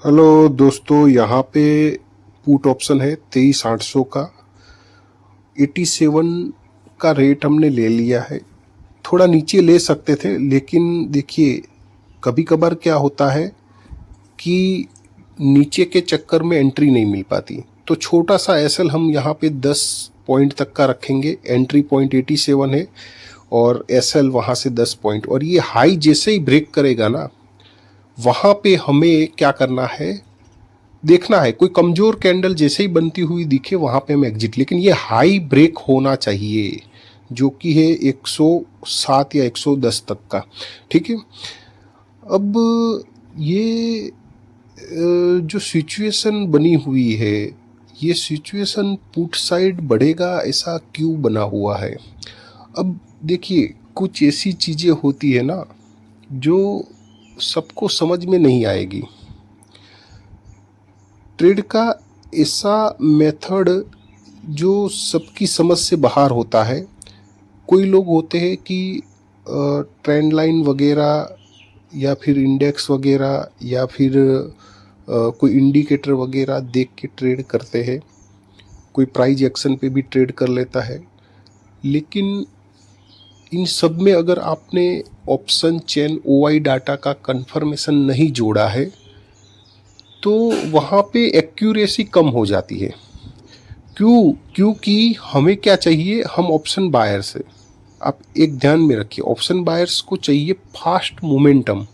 Hello दोस्तों, यहाँ पे पुट ऑप्शन है 23,800 का। 87 का रेट हमने ले लिया है। थोड़ा नीचे ले सकते थे, लेकिन देखिए कभी कभार क्या होता है कि नीचे के चक्कर में एंट्री नहीं मिल पाती, तो छोटा सा एसएल हम यहाँ पे 10 पॉइंट तक का रखेंगे। एंट्री पॉइंट 87 है और एसएल वहाँ से 10 पॉइंट। और ये हाई जैसे ही ब्रेक करेगा ना, वहाँ पे हमें क्या करना है, देखना है कोई कमजोर कैंडल जैसे ही बनती हुई दिखे वहां पे हम एग्जिट। लेकिन ये हाई ब्रेक होना चाहिए, जो कि है 107 या 110 तक का। ठीक है। अब ये जो सिचुएशन बनी हुई है, ये सिचुएशन पुट साइड बढ़ेगा ऐसा क्यों बना हुआ है? अब देखिए कुछ ऐसी चीजें होती है ना जो सबको समझ में नहीं आएगी। ट्रेड का ऐसा मेथड जो सबकी समझ से बाहर होता है। कोई लोग होते हैं कि ट्रेंड लाइन वगैरह या फिर इंडेक्स वगैरह या फिर कोई इंडिकेटर वगैरह देख के ट्रेड करते हैं। कोई प्राइस एक्शन पे भी ट्रेड कर लेता है। लेकिन इन सब में अगर आपने ऑप्शन चेन ओआई डाटा का कंफर्मेशन नहीं जोड़ा है तो वहाँ पे एक्यूरेसी कम हो जाती है। क्योंकि हमें क्या चाहिए, हम ऑप्शन बायर्स है। आप एक ध्यान में रखिए, ऑप्शन बायर्स को चाहिए फास्ट मोमेंटम।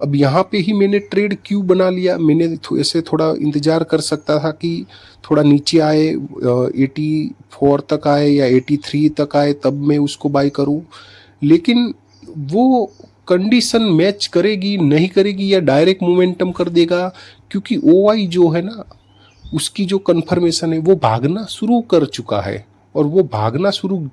अब यहाँ पे ही मैंने ट्रेड क्यों बना लिया, मैंने ऐसे थोड़ा इंतजार कर सकता था कि थोड़ा नीचे आए, 84 तक आए या 83 तक आए, तब मैं उसको बाय करूं। लेकिन वो कंडीशन मैच करेगी नहीं करेगी या डायरेक्ट मोमेंटम कर देगा, क्योंकि ओआई जो है ना, उसकी जो कन्फर्मेशन है वो भागना शुरू कर चुका है। और वो भागना शुरू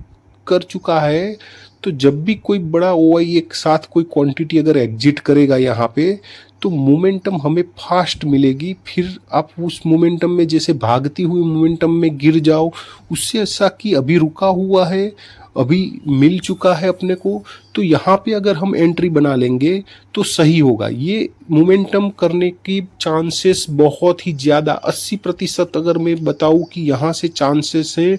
कर चुका है तो जब भी कोई बड़ा ओआई एक साथ कोई क्वांटिटी अगर एग्जिट करेगा यहाँ पे, तो मोमेंटम हमें फास्ट मिलेगी। फिर आप उस मोमेंटम में जैसे भागती हुई मोमेंटम में गिर जाओ, उससे ऐसा कि अभी रुका हुआ है, अभी मिल चुका है अपने को, तो यहाँ पे अगर हम एंट्री बना लेंगे तो सही होगा। ये मोमेंटम करने की चांसेस बहुत ही ज़्यादा, 80% अगर मैं बताऊँ कि यहाँ से चांसेस है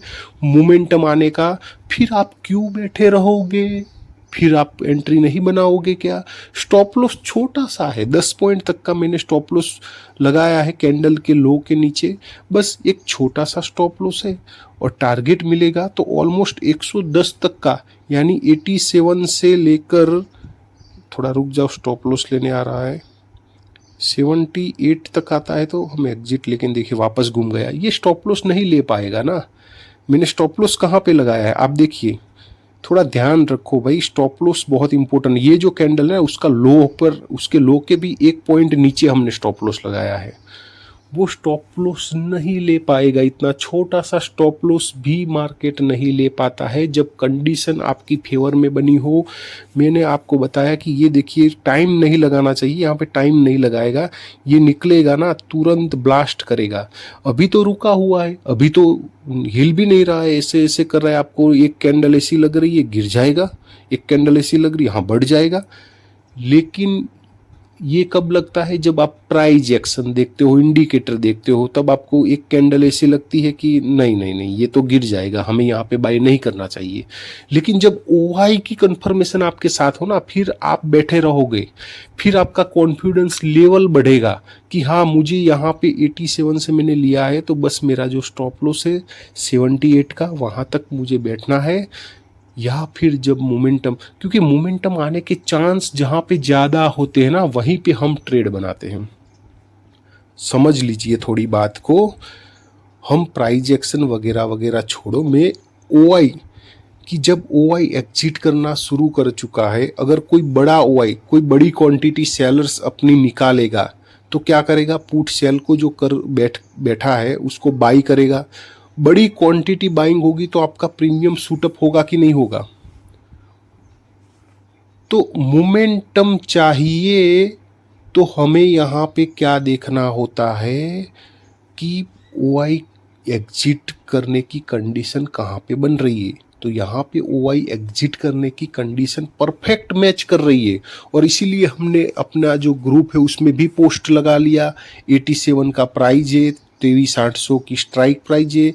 मोमेंटम आने का। फिर आप क्यों बैठे रहोगे? फिर आप एंट्री नहीं बनाओगे क्या? स्टॉप लॉस छोटा सा है, 10 पॉइंट तक का मैंने स्टॉप लॉस लगाया है कैंडल के लो के नीचे। बस एक छोटा सा स्टॉप लॉस है और टारगेट मिलेगा तो ऑलमोस्ट 110 तक का, यानी 87 से लेकर, थोड़ा रुक जाओ स्टॉप लॉस लेने आ रहा है, 78 तक आता है तो हम एग्जिट। लेकिन देखिए वापस घूम गया, ये स्टॉप लॉस नहीं ले पाएगा ना। मैंने स्टॉप लॉस कहाँ पे लगाया है आप देखिए, थोड़ा ध्यान रखो भाई, स्टॉप लॉस बहुत इंपॉर्टेंट। ये जो कैंडल है उसका लो पर, उसके लो के भी 1 पॉइंट नीचे हमने स्टॉप लॉस लगाया है। वो स्टॉप लॉस नहीं ले पाएगा, इतना छोटा सा स्टॉप लॉस भी मार्केट नहीं ले पाता है जब कंडीशन आपकी फेवर में बनी हो। मैंने आपको बताया कि ये देखिए टाइम नहीं लगाना चाहिए, यहाँ पे टाइम नहीं लगाएगा, ये निकलेगा ना तुरंत ब्लास्ट करेगा। अभी तो रुका हुआ है, अभी तो हिल भी नहीं रहा है, ऐसे ऐसे कर रहा है। आपको एक कैंडल ऐसी लग रही है गिर जाएगा, एक कैंडल ऐसी लग रही है हाँ बढ़ जाएगा। लेकिन ये कब लगता है, जब आप प्राइस एक्शन देखते हो, इंडिकेटर देखते हो, तब आपको एक कैंडल ऐसी लगती है कि नहीं नहीं नहीं ये तो गिर जाएगा, हमें यहाँ पे बाय नहीं करना चाहिए। लेकिन जब ओआई की कंफर्मेशन आपके साथ हो ना, फिर आप बैठे रहोगे, फिर आपका कॉन्फिडेंस लेवल बढ़ेगा कि हाँ मुझे यहाँ पे 87 से मैंने लिया है तो बस मेरा जो स्टॉप लॉस है 78 का, वहाँ तक मुझे बैठना है। या फिर जब मोमेंटम, क्योंकि मोमेंटम आने के चांस जहां पे ज़्यादा होते हैं ना, वहीं पे हम ट्रेड बनाते हैं। समझ लीजिए थोड़ी बात को। हम प्राइस एक्शन वगैरह वगैरह छोड़ो, मैं ओआई कि जब ओआई एग्जिट करना शुरू कर चुका है, अगर कोई बड़ा ओआई, कोई बड़ी क्वांटिटी सेलर्स अपनी निकालेगा तो क्या करेगा, पुट सेल को जो कर बैठा है उसको बाई करेगा। बड़ी क्वांटिटी बाइंग होगी तो आपका प्रीमियम सूटअप होगा कि नहीं होगा? तो मोमेंटम चाहिए तो हमें यहाँ पे क्या देखना होता है कि ओआई एग्जिट करने की कंडीशन कहाँ पे बन रही है। तो यहाँ पे OI एग्जिट करने की कंडीशन परफेक्ट मैच कर रही है, और इसीलिए हमने अपना जो ग्रुप है उसमें भी पोस्ट लगा लिया। 87 का प्राइज है, 23,800 की स्ट्राइक प्राइज है,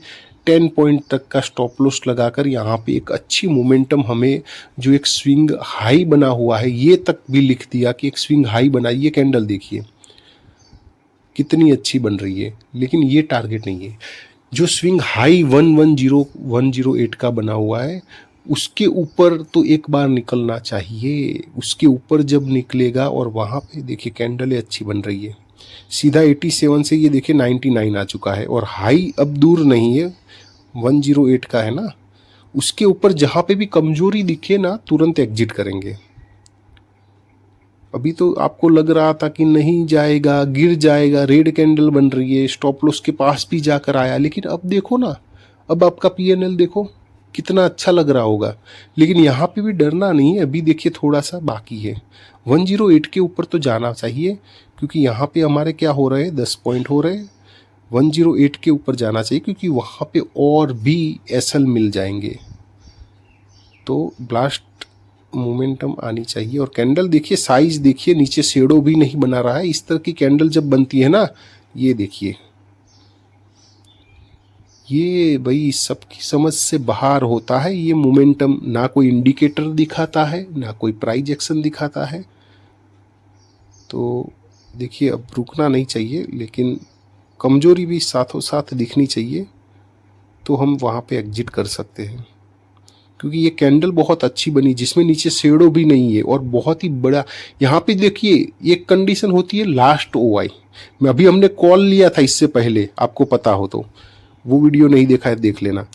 10 पॉइंट तक का स्टॉप लॉस लगाकर यहाँ पे एक अच्छी मोमेंटम हमें जो एक स्विंग हाई बना हुआ है, ये तक भी लिख दिया कि एक स्विंग हाई बना। ये कैंडल देखिए कितनी अच्छी बन रही है, लेकिन ये टारगेट नहीं है। जो स्विंग हाई 110 का बना हुआ है उसके ऊपर तो एक बार निकलना चाहिए। उसके ऊपर जब निकलेगा, और वहाँ पे देखिए कैंडल अच्छी बन रही है, सीधा 87 से ये देखिए 99 आ चुका है, और हाई अब दूर नहीं है, 108 का है ना। उसके ऊपर जहाँ पे भी कमजोरी दिखे ना तुरंत एग्जिट करेंगे। अभी तो आपको लग रहा था कि नहीं जाएगा, गिर जाएगा, रेड कैंडल बन रही है, स्टॉप लॉस के पास भी जाकर आया, लेकिन अब देखो ना, अब आपका PNL देखो कितना अच्छा लग रहा होगा। लेकिन यहाँ पे भी डरना नहीं है, अभी देखिए थोड़ा सा बाकी है। 108 के ऊपर तो जाना चाहिए, क्योंकि यहाँ पे हमारे क्या हो रहे हैं, 10 पॉइंट हो रहे हैं। 108 के ऊपर जाना चाहिए, क्योंकि वहाँ पे और भी SL मिल जाएंगे, तो ब्लास्ट मोमेंटम आनी चाहिए। और कैंडल देखिए, साइज देखिए, नीचे शेडो भी नहीं बना रहा है। इस तरह की कैंडल जब बनती है ना, ये देखिए, ये भाई सबकी समझ से बाहर होता है। ये मोमेंटम ना कोई इंडिकेटर दिखाता है, ना कोई प्राइस एक्शन दिखाता है। तो देखिए अब रुकना नहीं चाहिए, लेकिन कमजोरी भी साथों साथ दिखनी चाहिए, तो हम वहाँ पे एग्जिट कर सकते हैं। क्योंकि ये कैंडल बहुत अच्छी बनी, जिसमें नीचे शेडो भी नहीं है, और बहुत ही बड़ा। यहाँ पे देखिए एक कंडीशन होती है लास्ट OI में, अभी हमने कॉल लिया था इससे पहले, आपको पता हो तो वो वीडियो नहीं देखा है देख लेना।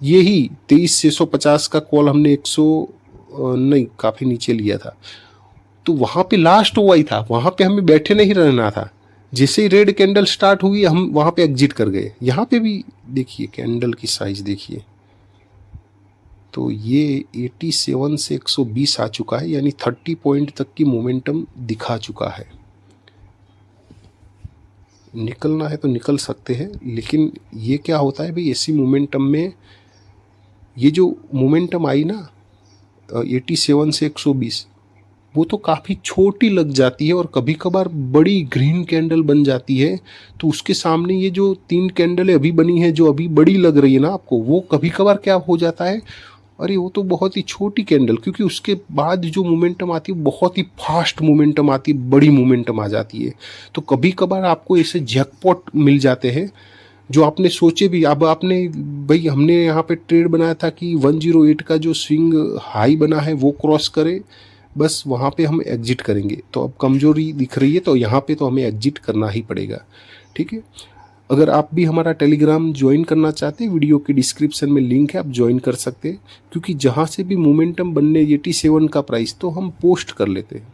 यही 23,650 का कॉल हमने 100 नहीं, काफ़ी नीचे लिया था, तो वहाँ पे लास्ट OI था, वहाँ पे हमें बैठे नहीं रहना था। जैसे ही रेड कैंडल स्टार्ट हुई हम वहाँ पे एग्जिट कर गए। यहाँ पे भी देखिए कैंडल की साइज देखिए, तो ये 87 से 120 आ चुका है, यानी 30 पॉइंट तक की मोमेंटम दिखा चुका है। निकलना है तो निकल सकते हैं, लेकिन ये क्या होता है भाई, ऐसी मोमेंटम में ये जो मोमेंटम आई ना 87 से 120, वो तो काफ़ी छोटी लग जाती है, और कभी कभार बड़ी ग्रीन कैंडल बन जाती है। तो उसके सामने ये जो 3 कैंडलें अभी बनी है, जो अभी बड़ी लग रही है ना आपको, वो कभी कभार क्या हो जाता है, अरे वो तो बहुत ही छोटी कैंडल, क्योंकि उसके बाद जो मोमेंटम आती है बहुत ही फास्ट मोमेंटम आती है, बड़ी मोमेंटम आ जाती है। तो कभी कभार आपको ऐसे जैकपॉट मिल जाते हैं जो आपने सोचे भी। अब आपने भाई, हमने यहाँ पे ट्रेड बनाया था कि 108 का जो स्विंग हाई बना है वो क्रॉस करे, बस वहाँ पे हम एग्जिट करेंगे। तो अब कमजोरी दिख रही है, तो यहाँ पे तो हमें एग्जिट करना ही पड़ेगा, ठीक है। अगर आप भी हमारा टेलीग्राम ज्वाइन करना चाहते हैं, वीडियो के डिस्क्रिप्शन में लिंक है, आप ज्वाइन कर सकते हैं, क्योंकि जहाँ से भी मोमेंटम बनने 87 का प्राइस तो हम पोस्ट कर लेते हैं।